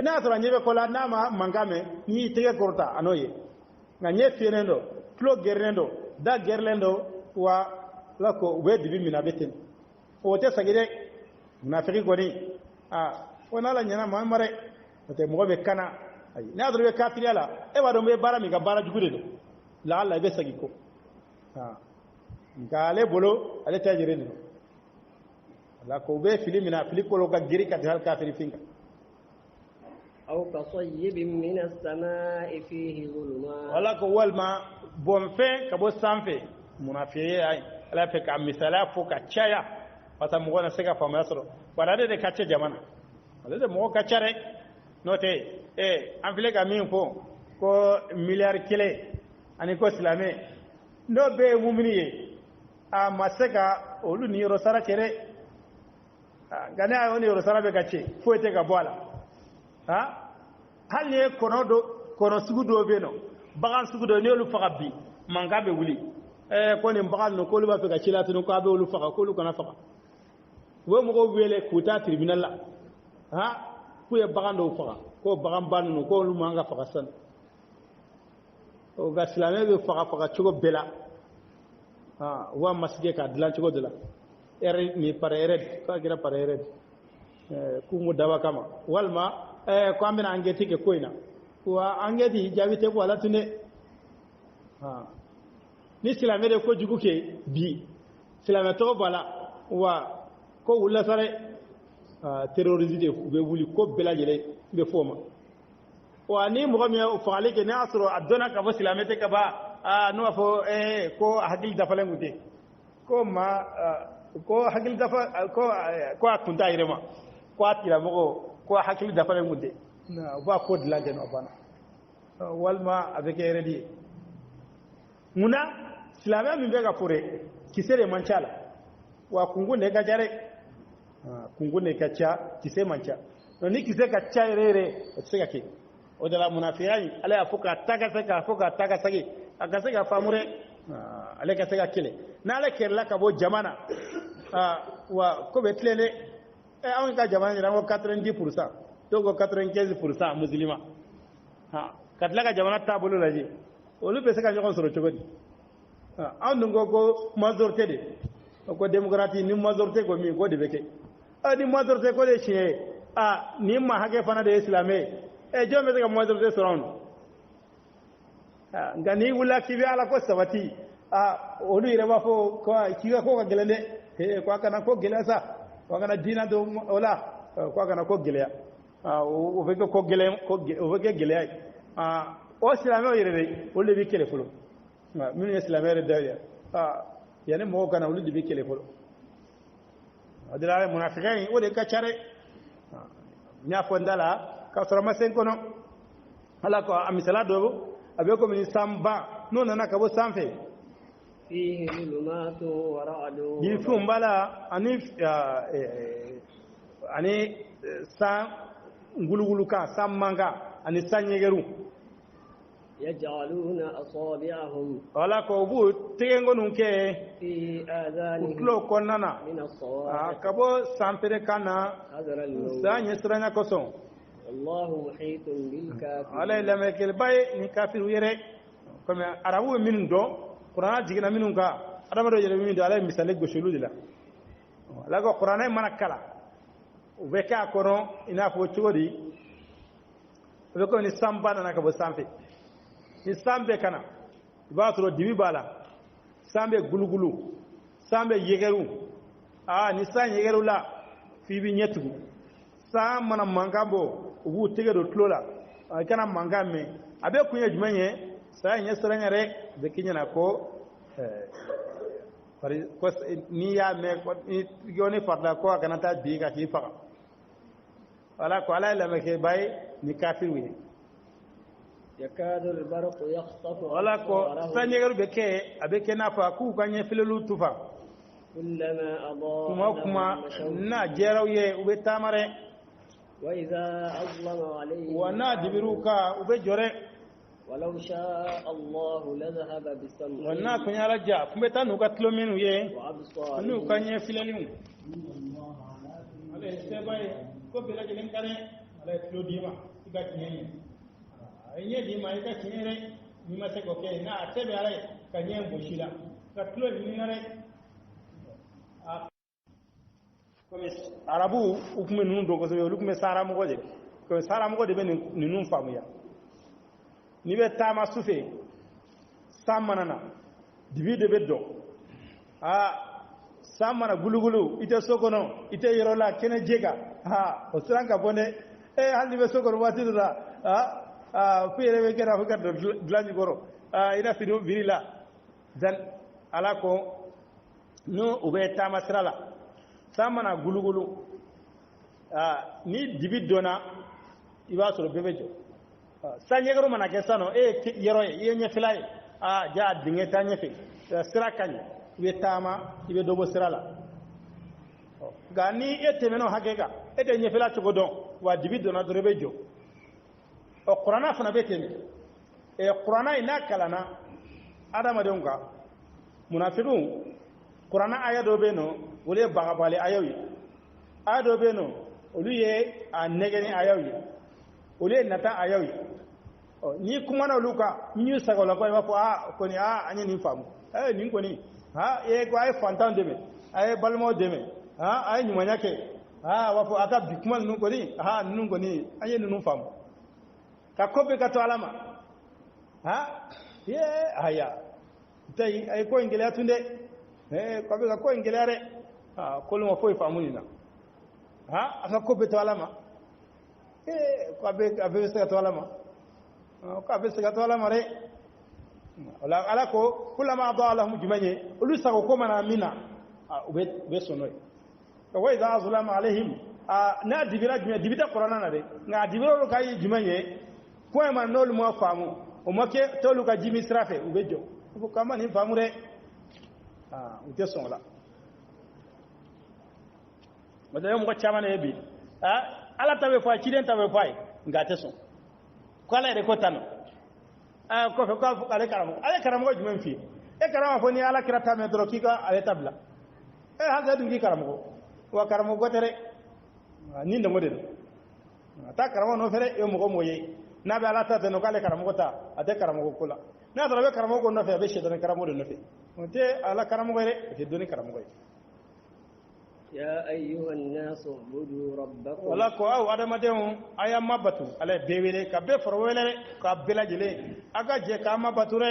na sura nyebe kola na ma mangame ni tege korta anoye na nye fienendo tlo gerenendo da gerelendo wa lako we dibi mina betin o te sagide munafiki goni wona la nyana ma mare te mo be kana ay na do be kafiri ala wa do be bara mi ga bara jugude do la alla be sagi ko ngale bolo ale tajire do la ko be filimina filiko lo ga giri ka hal kafiri finga أو كصيب من السماء فيه ظلمات wala ko walma bon fe ka bo sanfe munafiye ay ala fe ka misala fo ka chaya pata mo gona sega fama soro wala de ka che jamana ale de mo ka chare note an file ka min fo ko milliard kile ani ko silame no be mumini ye a maseka olu ni yoro sara kere gane a woni yoro sara be ka che fo ete ka boala hal ne kono sugu do be no bagan sugu do ne olu faga bi manga be wuli ko ni bagan no ko lu ba fe ka chilatu no ko be olu faga ko lu kana faga wo mo go wele kuta tribunal la ku ye bagan do faga ko bagan banu no ko lu manga faga san o ga silame be faga chugo bela wa masjid ka dilan chugo dela ere ni pare ere ka gira pare ere ku mu dawa kama walma ko amina angeti ke koina wa angeti jawite ko ala tune ni silame de ko jugu ke bi silame to bala wa ko wula sare terrorisme de be wuli ko bela jele be foma wa ni mo mi o faale ke na asro adona ka bo silame te ka ba no fo ko hakil dafale ngute ko ma ko hakil dafa ko akunta irema ko atira mo ko hakil dafale ngute na ba ko dilante no bana walma avec eredi muna silame mi be ga fure kisere manchala wa kungu ne ga jare kungu ne ka cha kise mancha no ni kise ka cha rere tsega ke o dala munafiqai ala afuka taga sake aka sega famure ala ka sega kile na ala kerla ka bo jamana wa ko betlele awon ka jamana ni rango 90% to go 95% muslima katla ka jamana tabulu laji olu be sega jogon soro chogodi awon ngo ko majorité de ko démocratie ni majorité ko mi ko de beke ni majorité ko de chie ni ma hake fana de islamé jombe daga mo de soron ngani wula kibi ala ko sabati olu ire ba fo ko kiga ko gelende ko kana ko gelasa ko kana dina do wala ko kana ko gelya o fe ko gelem ko o fe gelya o islamé o ire de o le bi kele fulo min islamé re dawya yani mo kana olu de bi kele fulo adira munafiqai o de ka chare nya fondala ka soro masen kono ala ko amisala do abe ko min samba no nana ka bo sanfe fihi zulumatu wa ra'du ni fumbala ani sa ngulugulu ka sammanga ani sanyegeru yaj'aluna asabi'ahum ala ko bu tegengo nunke fi adhanihim utlo konana min as-sawa'iq kabo sampere kana hadara al-maut sanye sranya koson wallahu muhitun bil kafirin ala ila mekel bay ni kafiru yere comme arabu min do qur'an jigina minun ka adama do yere min do ala misale goshulu dila ala ko qur'an mana kala o be ka kono ina fo chogodi be ko ni samba na ka bo sampe ni sambe kana ba to dibi bala sambe gulugulu sambe yegeru ni san yegeru la fi bi nyetugu sa mana mangambo ubu tege do tlola kana mangame abe kunya jumenye sa nya saranya re be kinyana ko pari ko ni ya me ko yoni farda ko kana ta bi ka ki fa wala ko ala la me ke bay ni kafir wi yakadu al-barq yaqtafu wala ko sanyegaru be ke abe ke na fa ku kanye filelu tufa kullama adaa kuma na jeraw ye ube tamare wa idha azlama alayhi wa na dibiruka ube jore walau shaa Allah la dhahaba bisam'i wa na kunya raja kumbe tanu ka tlo menu ye wa absari nu kanye filelu ale sebay ko bela jelen kare ale tlo dima iga kinyen enye dima iga kinyere ni ma se ko ke na tebe ale kanyen boshila ka tlo ni ngare comme arabu ukume nunu do ko so ukume sara mo gode ko sara mo gode be ni nun famu ya ni be tama sufe samanana dibi de beddo samana gulugulu ite sokono ite yorola kene jega o stranka bonde halni be sokono watidura fere be kera fuka do glani goro ina fido virila dan alako no ube tama sirala samana gulugulu ni dibi dona iba soro bebejo sanyegaro mana kesano yero ye nyefilay ja dingeta nyefe sirakany ibe tama ibe dobo sirala gani etemeno hagega ete nyefila chogodon wa dibi dona dorebejo o qur'ana fana betemi qur'ana ina kalana adama donga munafiqun qur'ana aya do beno wole bagabale ayawi ado beno oluye anegeni ayawi ole nata ayawi ni kuma na luka ni sagola ko ba ko ko ni anya ni famu ni ko ni ko ay fantan deme ay balmo deme ay nyumanya ke wa fo aka bikmal nu ko ni nu ko ni anya nu famu ka ko be ka to alama ye aya tay ay ko ingele atunde ko be ka ko ingele are ko lu mo fo famu ni na aka ko be to alama ko abe se to alama ko abe se to alama re wala ala ko kulama adalahum jumanye ulu sago ko mana mina be sonoy ko wa idha azlama alaihim na dibira jumanye dibita qur'ana na de nga dibiro ka yi jumanye ko ma nol mo famu o make tolu ka jimi srafe ubejo ko kama ni famu re ute sonla madayo mo chama na ebi ala tawe fa chiden tawe fay ngate son ko ala de ko tano ko fe ko ale karamo ko jumen fi karamo fo ni ala kirata me dro kika ale tabla ha dungi karamo wa karamo go tere ni ndo model ta karamo no fere yo mo ko moye na be ala ta no kale karamo ko ta ate karamo ko kula na dro be karamo ko no fe be shedan karamo do no fe te ala karamo go re te doni karamo go يا أيها الناس اعبدوا ربكم wala ko aw adamadenw aya mabatu ala bewele ka be forwele ka belajele aga je ka mabatu re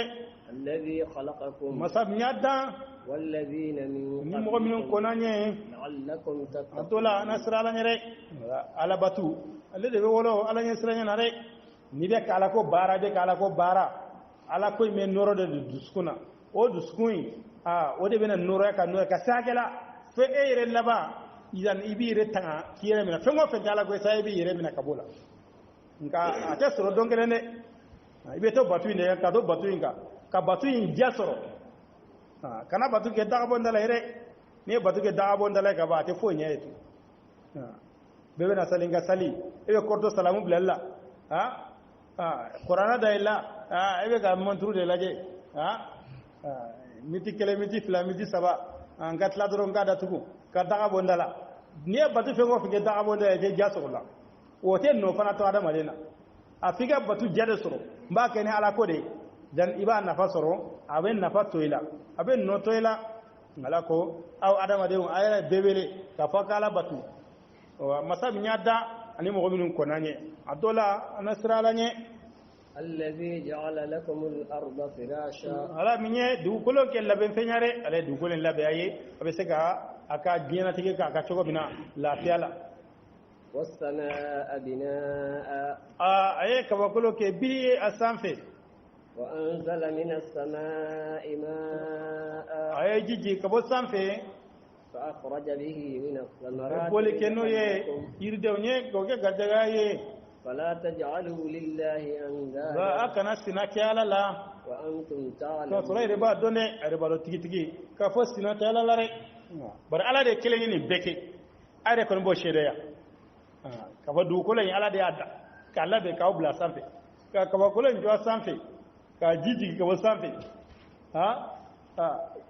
الذي خلقكم masab nyada والذين من ni mo min konanye لعلكم تتقون atola nasra la nyere ala batu ale de wolo ala nyesra nyana re ni be kala ko bara de kala ko bara ala ko me noro de duskuna o duskun o de bena noro ka noro ka sagela fe ere laba idan ibire tanga kiyere mina fe ngo fe tala ko sai bi yere mina kabula nka ate soro dongere ne ibe to batu ne ka do batu inka ka batu in jasoro kana batu ke daga bondala ere ne batu ke daga bondala ka ba te fo nyeetu bebe na salinga sali ebe korto salamu bilalla qur'ana da illa ebe ga montru de laje miti kele miti fila miti saba nga tla doro nga da tugu ka daga bondala ne batu fe ngo fike daga bondala je jasoro la wote no fana to adama lena afiga batu jade soro mba kene ala ko de dan iba nafa soro aben nafa toila aben no toila ngala ko aw adama de ayara bebele ka fakala batu masab nyada ani mo gominun konanye adola anasrala nye الذي جعل لكم الأرض فراشا ala minye du kolo ke laben fenyare ale du kolo labe aye abesega aka diena tike ka aka chogo bina la fiala والسماء بناء aye kabakolo ke bi asanfe وأنزل من السماء ماء aye jiji kabo sanfe فأخرج به من الثمرات bole keno ye irde onye goge garjaga ye فلا تجعلوا لله ba أندادا akana sina kyala la وأنتم to تعلمون sura ire ba done are ba do tigi tigi ka fo sina kyala la re bar ala de kelen ni beke are kon bo shede ya ka ba du ko len ala de adda ka la be ka obla sanfe ka ba ko len jo sanfe ka jiji ka bo sanfe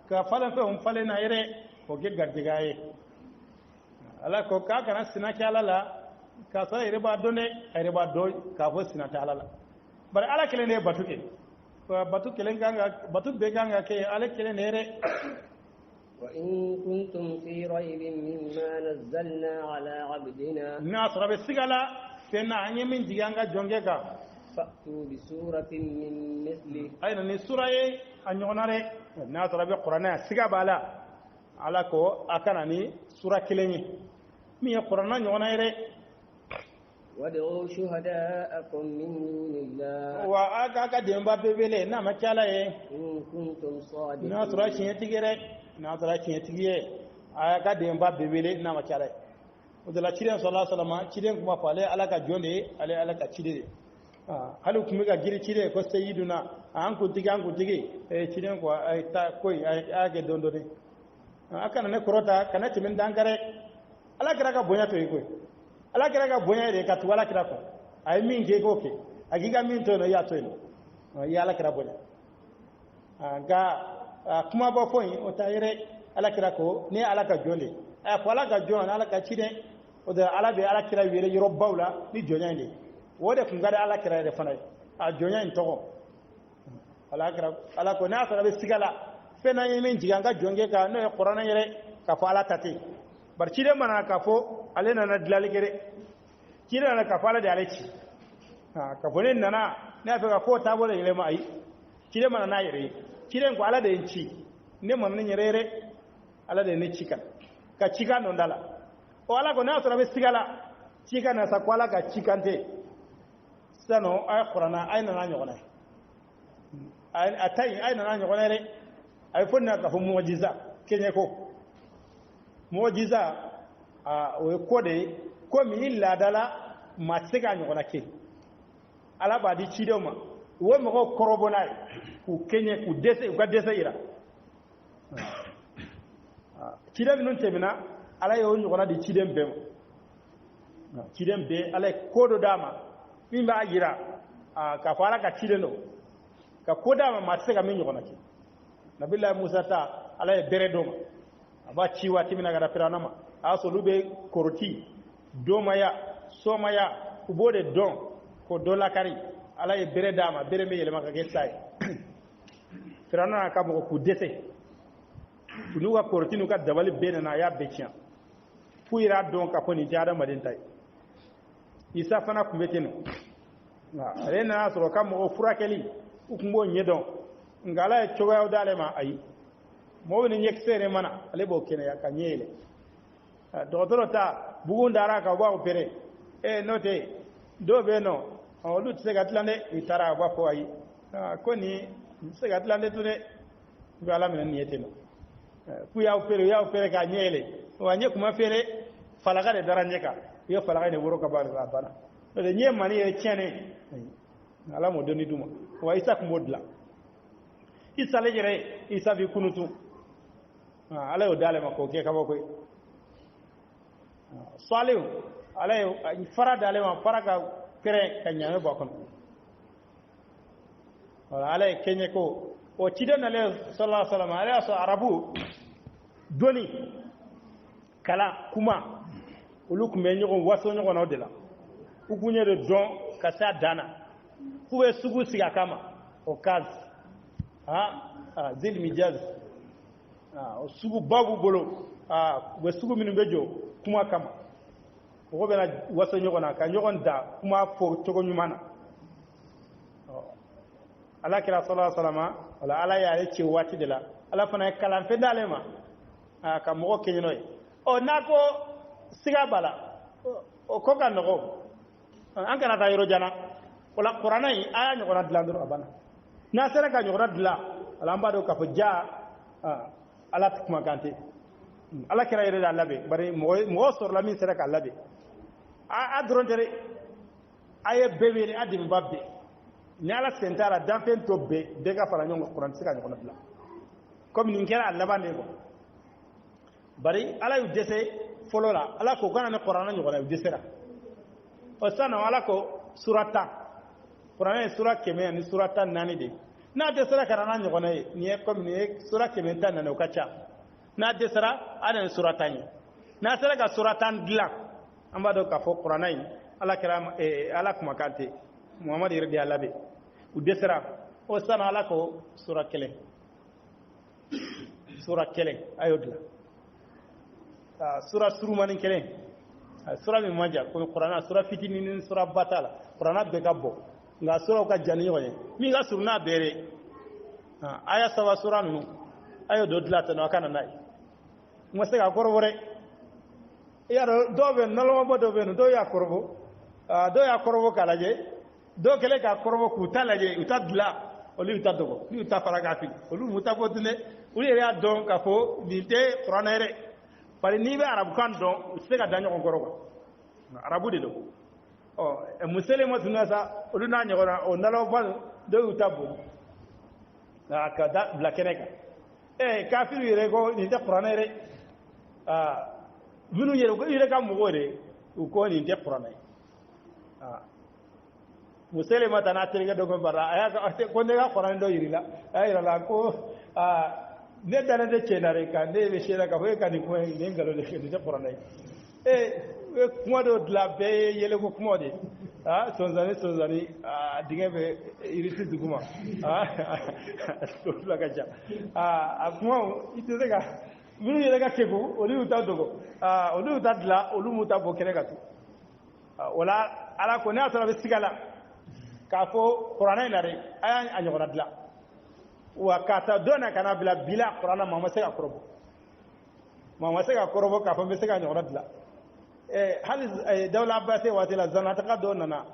ka falan fe on fale na ire ko ge gardiga ye ala ko ka kana sina kyala la ka sa ire ba done ire ba do ka fo sina ta ala la bar ala kelen ne batuke batu kelen ganga batu be ganga ke ala kelen ne re وإن كنتم في ريب مما نزلنا على عبدنا na sarabe sigala fenna anye min diganga jonge ka فأتوا بسورة من مثله ayna ni suraye anyonare na sarabe qur'ana siga bala ala ko akana ni sura kilenye mi ya qur'ana nyona ire وادعوا شهداءكم من دون الله wa aka demba bebele na makala ye إن كنتم na sura صادقين chinye tigere na sura chinye tigiye aka demba bebele na makala ye udala chiren sallallahu alaihi wasallam chiren kuma fale ala ka jonde ale ala ka chide halu kuma ga giri chide ko sayyiduna an ku tigi chiren ko ay ta koy ay age dondo de aka na ne korota kana timin dangare ala kira ka bonya to koy ala kira ka bonya de ka tuwala kira ko ay min ke ko ke agiga min to no ya to no ya ala kira bonya ga kuma ba fo o tayire ala kira ko ne ala ka jonde ay ko ala ka jonde ala ka chide o da ala be ala kira wire yoro bawla ni jonya ndi wode kun gada ala kira de fanay a jonya en togo ala kira ala ko na sara be sigala fena yemen jiganga jonge ka no e qur'ana yere ka fa ala tati bar cide mana ka fo ale na dilali gere cide na ka fa ala de aleci ka fo ne nana na fa ka fo ta bole yele mai cide mana na yere cide ko ala de enci ne man ne yere ala de ne cika ka cika no ndala o ala ko na sara be sigala cika na sa kwala ka cikante sano ay qur'ana ay na nyogona ay atay ay na nyogona re ay fonna ka fu mu'jiza kenye ko mu'jiza o kode ko mi illa dala masiga nyogona ke ala ba di chido ma wo mo ko korobona ku kenye ku dese ga dese ira chidem nun tebina ala yo nyogona di chidem be chidem be ala kodo dama min ba yira ka fara ka chideno ka kodama masiga min nyogona ke nabillahi musa ta ala e bere doma aba ciwa timina gara piranama aso lube koroti doma ya soma ya ubode don ko dola kari ala e bere dama bere me yele maka gesay piranana ka mo ku dese tunuga koroti nuka dabali bene na ya becia fuira don ka poni jada madin tay isa fana kumbeteno ale na soro kam o furakeli ukumbo nyedon ngala e choga dale ma ayi mo ni nyexere mana ale bo kene ya kanyele dotoro ta bugun dara ka ba opere note do be no o lut se gatlande itara ba fo ayi ko ni se gatlande tune ngala men ni eteno ku ya opere ka nyele wanye kuma fere falaga de dara nyeka yo falaga ne woro ka ba bana de nye mani e chene ala mo doni duma wa isa ko modla isa lejere isa bi kunutu ala yo dale ma ko ke ka bokoy salihu ala yo fara dale ma fara ka kere ka nyame bokon wala ala kenye ko o ciden ale sallallahu alaihi wasallam ala so arabu doni kala kuma olu kumbe nyogon waso nyogon odela ukunye de don kasa dana kuwe sugu siga kama okaz zil mijaz sugu babu bolo we sugu minu bejo kuma kama ko bena waso nyogona ka nyogon da kuma fo togo nyumana ala kira sallallahu alaihi wasallam wala ala ya ce wati de la ala fana kalan fe dalema ka mo ke nyinoy o nako siga bala o ko kan no an kana ta yoro jana wala qur'ana yi aya nyogona dilandro abana na sera ka nyogona dila ala amba do ka fo ja ala tukuma kante ala kira yere da labe bari mo sor la min sera ka labe a drontere aye bebele adim babbe ni ala sentara danfen to be de ka fara nyongo qur'an sera nyogona dila comme ni ngera Allah ne ko bari ala yu dese folola ala ko kana ne qur'ana nyogona yu desera o sana ala ko surata qur'ana sura keme ni surata nani de na desera kana nyogona ni e comme ni sura keme tan na o kacha na desera ana surata ni na sera ka surata ndla amba do ka fo qur'ana yi ala kiram ala kuma kante muhammad irdi alabe u desera o sana ala ko sura kele ayodla sura surumani kele sura mi manja ko qur'ana sura fitini ni sura batala qur'ana be gabbo nga sura ka jani yoye mi ga surna bere aya sawa sura nu ayo dodla tan wakana nai mo se ga korobore yaro dobe nalo mo dobe no do ya korobo kalaje do kele ka korobo ku talaje utadla oli utadogo ni utafara fi olu mutabotune uli ya don ka fo dite qur'ana ere pare ni be arabu kan don se ga danyo ko gorogo arabu de do o e muselemo tunasa olu na nyogona o nalo ban do utabo na ka da blakeneka kafiru yere ko ni te qur'ana ere vinu yere ka mugore ko ni te qur'ana muselema tana terega dogo bara aya ko ne ga qur'an do yirila ayira la ko ne dana de chenare ka ne be shera ka ho ka ni ko ne ngalo de ke de qur'an kuma do dla be yele ko kuma de sonzani dinga be iriti duguma to la ka ja kuma ite daga minu yele ka kego oli uta dogo oli uta dla olu muta bo kene ka tu wala ala ko ne asara be sigala ka fo qur'ana ilare aya anyogona dila wa kata dona kana bila qur'ana mama se ka korobo ka fo be se ka anyogona dila hal dawla abbasi wa tila zanata ka dona na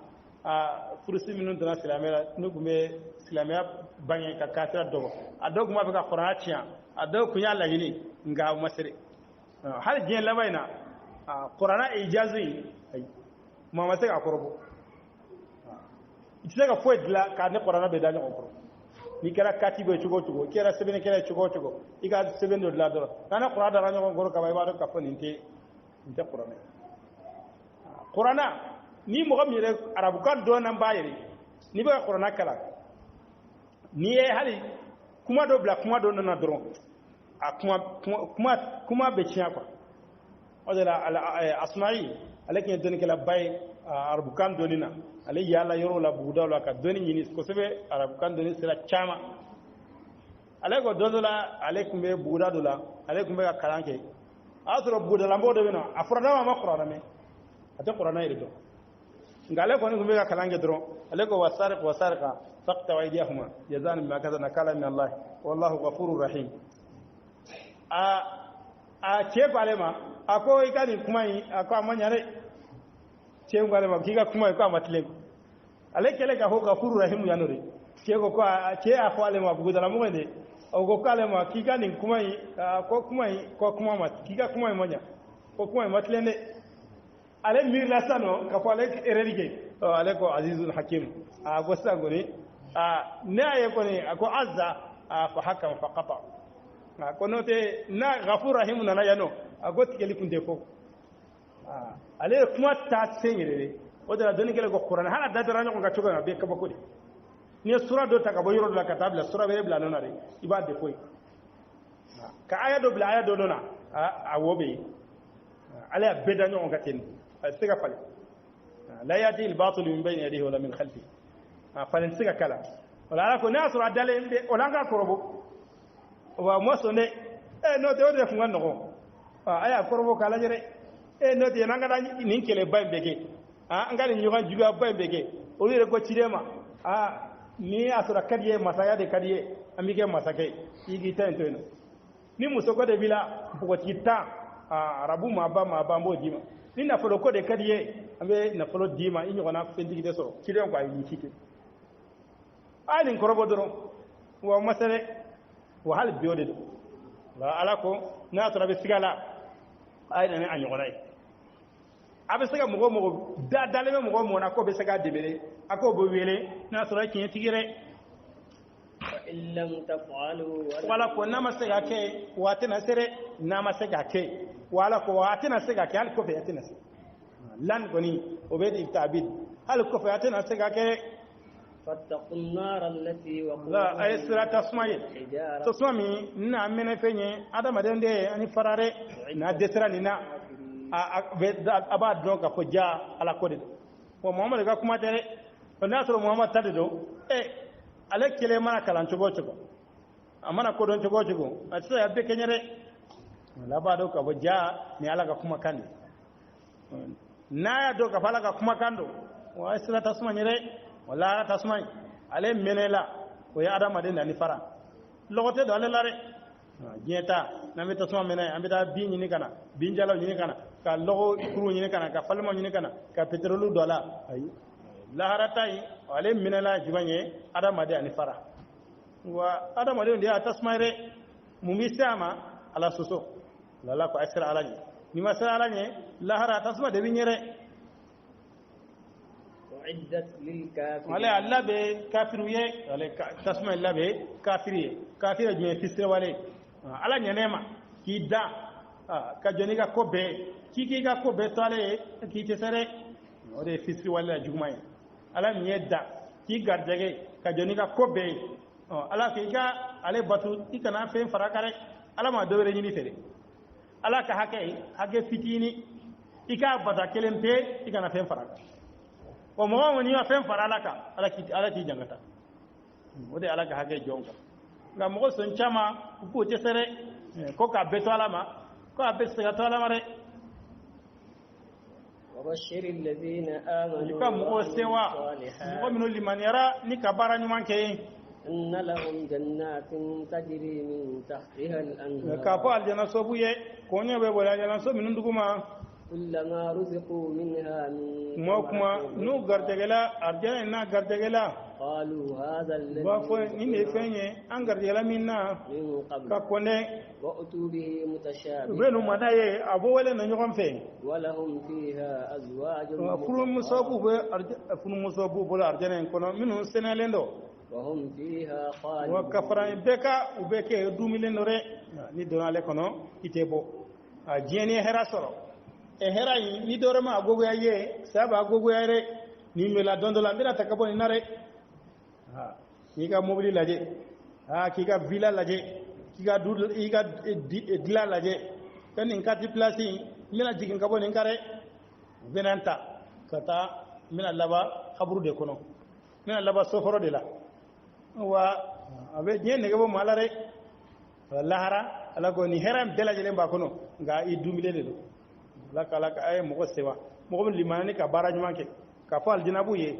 furusi minun dona silamela nugume silamela bangi ka katra dogo adogo ma be ka qur'ana tiya adogo kunya la yini nga masire hal jeen labayna qur'ana ijazi mama se ka korobo itaka fo dila ka ne qur'ana be daño ko ni kera katigo chugo kera sebene kera chugo iga sebene dila do kana qur'ana da raño ko ka bayba do ka fo ninte qur'ana ni mo gam yere arabu kan do nan bayere ni be qur'ana kala ni e hali kuma do bla kuma do na dron kuma be tiya ko odela asma'i alakin don kala bay arabu kan donina ale yalla yoro la budalo ka doni ni ko sebe arabu kan doni sira chama ale ko dodola ale kumbe budado la ale kumbe ka kalanke asro budala mbo de bino afrada ma qur'ana me ata qur'ana irido ngale ko ni gumbe ga kalange dron ale ko wasariqa faqta aydiyahuma jazaan bima kadana kala min allah wallahu ghafurur rahim a ce balema ako ikani kuma yi ako amanyare ce balema kiga kuma ko amatle ale kele ka ho ghafurur rahim yanore ce ko ce afo ale ma budala mo ne o go kale ma kiga ni kuma yi ko kuma mat kiga kuma yi manya ko kuma matle ne ale mir la sano ka fo ale erige ale ko azizul hakim a go sagoni ne aye ko ni ako azza fa hakama fa qata ko note na ghafur rahim na yano ako tikeli kunde ko ale kuma ta senyere o da doni kele go qur'an hala da dara ko ga choga be ka bako ni sura do ta ka boyro la ka tabla sura be bla nona re ibade koy ka aya do bla aya do nona a wobe ala beda nyon ga ten siga fale la yati al batil min bayni yadihi wala min khalfi falen siga kala wala ala ko na sura dale mbe wala nga korobo wa moso ne no de ode funga no aya korobo kala jere no de nanga da ni kele bambege ngani nyuga juga bambege o yere ko cirema ni asura kadiye masaya de kadiye amike masake igi tento no ni musoko de bila ko kita arabu ma ba mbo dima ni na folo ko de kadiye ambe na folo dima inyo na fendi de so cirem ko ayi cike ani korobo doro wa masale wa hal biode la alako na to rabe sigala ay na anyo gonay abe siga mugo da daleme mugo mo na ko be siga debere ako bo wele na to ra kin tigire in lam taf'alu wala ko na masiga ke watina sere na masiga ke wala ko watina siga ke hal ko fe atina lan goni obedi tabid hal ko fe atina siga ke فاتقوا النار التي وقودها لا أي سورة تسمعي نعم فيني هذا ما دندي أني فرارة نادسرا لنا أباد دونك فجاء على كود ومحمد قال كم ترى الناس محمد تدرو على كلمة كلام شو أمانة كودون شو أشياء يبدأ كنيرة لا بعدو كفجاء نيالا كم كان نايا دو كفالا كم كاندو وأسرة تسمعي wala tasmai ale menela o ya adama de nani fara logote do ale lare jeta na mi tasma menay ambita bi nyini kana bi jalo nyini kana ka logo kuru nyini kana ka falmo nyini kana ka petrolu dola ay laharatai ale menela jibanye adama de ani fara wa adama de ndia tasmai re mumisama ala soso lala ko asra alani ni masra alani lahara tasma de binyere عدت للكافرين ولا الله بكافريه ولا تسمع الله بكافريه كافر جن فسر ولا على نيما كيدا كجنيغا كوبه كيكيغا كوبه تاله كي تسره ودي فسر ولا جمعه على نيدا كي غارجه كجنيغا كوبه على كيغا على باتو ikana fen farakare ala ma dowre nyini fere ala ka hake fitini ika bata kelempe ikana fen farakare o mo woni wa fen faralaka ala ki jangata ode ala ka hage jonga nga mo son chama ku te sere ko ka beto alama ko abe se gato alama re وبشر الذين آمنوا ka mo sewa mo mino liman yara ni kabara nyuma ke أن لهم جنات تجري من تحتها الأنهار ka po aljana sobuye ko nyobe bo aljana so minu nduguma كلما رزقوا منها من موكما نو غردغلا ارجنا نا غردغلا قالوا هذا الذي بافو ني فني ان غردغلا منا من قبل ككونه وأتوا به متشابها بنو مداي ابو ولا نيوم في ولهم فيها أزواج فروم مصابو بولا ارجنا كونو منو سنالندو وهم فيها خالدون وكفران بكا وبكه دوميلن ري ني دونالي كونو يتيبو جيني هراسورو hera yi ni dorama agogo yaye saba agogo yare ni mela dondola mbira takabo ni nare ni ka mobili laje ki ka villa laje ki ka dul i ka dila laje kan in ka ti place mina jigin kabo ni kare benanta kata mina laba khabru de kono mina laba soforo de la wa abe nyen ne gabo malare lahara ala ko ni heram bela jelen ba kono nga i dumile de do la kala ka ay mo ko sewa mo ko limani ka baraj manke ka fa aljina bu ye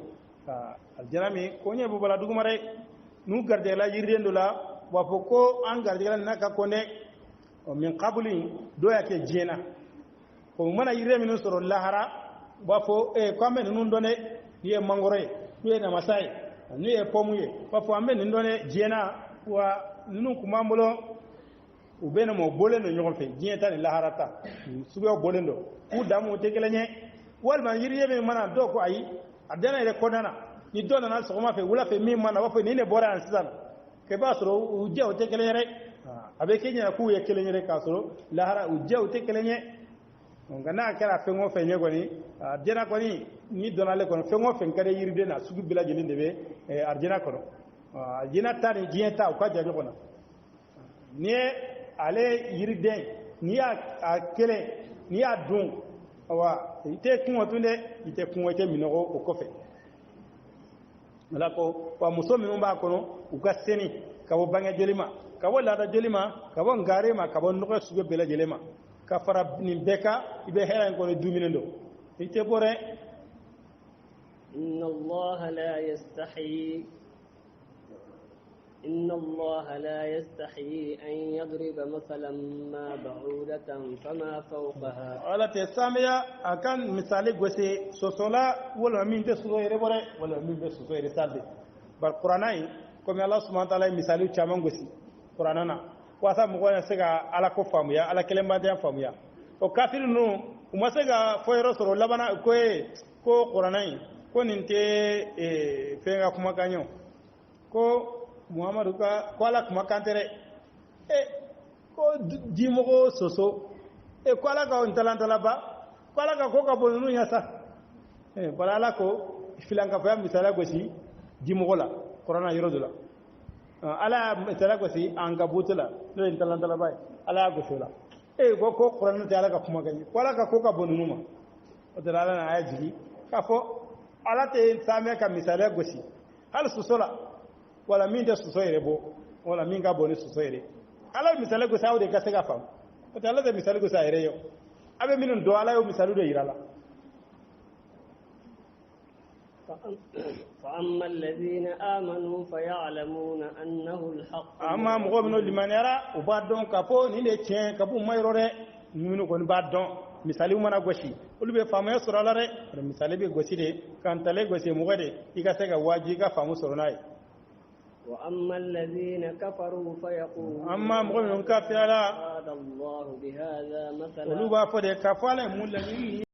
aljina mi ko nye bu bala duguma re nu garde la yirendo la wa fo ko an garde la naka kone min qabli do yake jena ko mana yirre min soro lahara wa fo ko men nun done ye mangore ye na masai ni e pomuye wa fo ambe nun done jena wa nunu kuma mbolo ubena mo bole no nyol fe jeta ni laharata sugo bolendo u damu te kelenye wal man yirye be mana do ko ayi adana ile kodana ni dona na so ma fe wula fe mi mana wa fe ni ne bora sisan ke ba soro u je o te kelenye rek abe kenya ku ye kelenye rek ka soro lahara u je o te kelenye ngana kala fe ngo fe nyego ni adana ko ni dona le ko fe ngo fe ngare yirde na sugu bila jeli ndebe arjina ko jina tani jeta o ka jajo ko na ni ale yiriden ni a kele ni a dun wa ite kunwa tunde ite kunwa ite minogo o kofe malako wa muso minun ba kono u ka seni ka bo bange jelima ka bo lada jelima ka bo ngare ma ka bo nuko sugo bela jelima ka fara ni beka ibe hera ko ne duminendo ite bore inna allaha la yastahi إن الله لا يستحيي أن يضرب مثلا ما بعودة فما فوقها. على تسامية أكان مثالي قوسي سوسولا ولا مين تسوسو يربوري ولا مين تسوسو يرسالي. بالقرآن كم الله سبحانه وتعالى مثالي تشامن قوسي قرآننا. واسا مقولنا سجى على كفاميا على كلمة ديان فاميا. وكافر نو وما سجى فيروس رسول لبنا كوي كو قرآن كو ننتي فينغا كما كانيو كو Muhammadu ka kwala kuma kantere ko dimogo soso kwala ka ontalantala ba kwala ka ko ka bonunu yasa balala ko filanga fa misala gosi dimogo la corona yorodula ala misala gosi anga butula no ontalantala ba ala gosola ko corona ta ala ka kuma gani kwala ka ko ka bonunu ma o dalala na ayaji ka fo ala te same ka misala gosi hal sosola wala min da susoyere bo wala min ga boni susoyere ala misale go sawde ka sega fam o ta ala da misale go sayere yo abe minun do ala yo misalu de irala فأما الذين آمنوا فيعلمون أنه الحق أما مغمنو لمن يرى وبعدون كفو نيلي تشين كفو ما يروري نمنو كون بعدون misali mana gosi ulu be famu soro la re misali be gosi de kan tale gosi mugade iga sega waji ga famu soro nai وأما الذين كفروا فيقولون أما مغمن كافر لا الله بهذا مثلا ولو با فدي كفاله مولى